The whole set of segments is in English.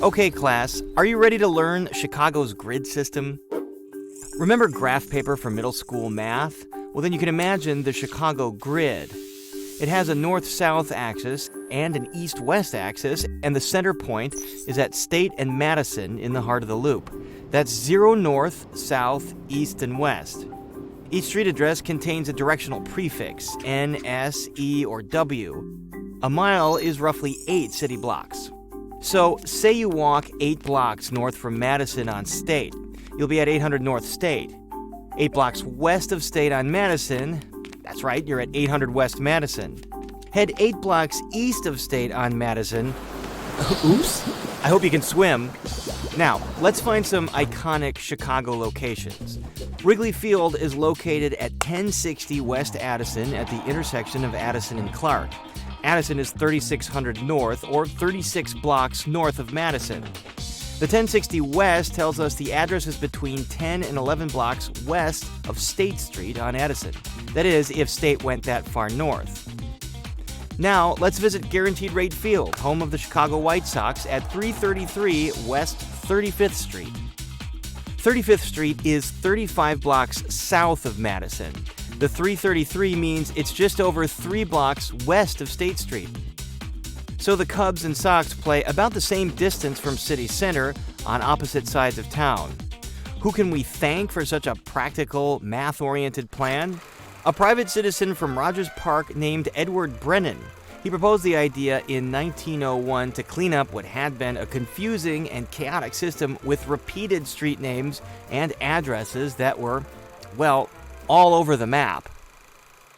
Okay, class, are you ready to learn Chicago's grid system? Remember graph paper from middle school math? Well, then you can imagine the Chicago grid. It has a north-south axis and an east-west axis, and the center point is at State and Madison in the heart of the loop. That's 0 north, south, east, and west. Each street address contains a directional prefix, N, S, E, or W. A mile is roughly 8 city blocks. So, say you walk 8 blocks north from Madison on State. You'll be at 800 North State. 8 blocks west of State on Madison, that's right, you're at 800 West Madison. Head 8 blocks east of State on Madison. Oops, I hope you can swim. Now, let's find some iconic Chicago locations. Wrigley Field is located at 1060 West Addison at the intersection of Addison and Clark. Addison is 3600 North, or 36 blocks north of Madison. The 1060 West tells us the address is between 10 and 11 blocks west of State Street on Addison. That is, if State went that far north. Now, let's visit Guaranteed Rate Field, home of the Chicago White Sox, at 333 West 35th Street. 35th Street is 35 blocks south of Madison. The 333 means it's just over 3 blocks west of State Street. So the Cubs and Sox play about the same distance from city center on opposite sides of town. Who can we thank for such a practical, math-oriented plan? A private citizen from Rogers Park named Edward Brennan. He proposed the idea in 1901 to clean up what had been a confusing and chaotic system with repeated street names and addresses that were, well, all over the map.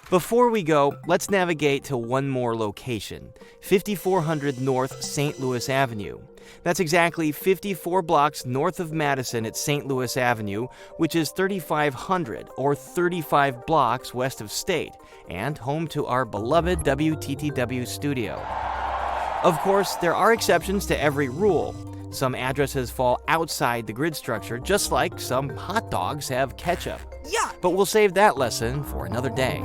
Before we go, let's navigate to one more location, 5400 North St. Louis Avenue. That's exactly 54 blocks north of Madison at St. Louis Avenue, which is 3500 or 35 blocks west of State, and home to our beloved WTTW studio. Of course, there are exceptions to every rule. Some addresses fall outside the grid structure, just like some hot dogs have ketchup. Yeah. But we'll save that lesson for another day.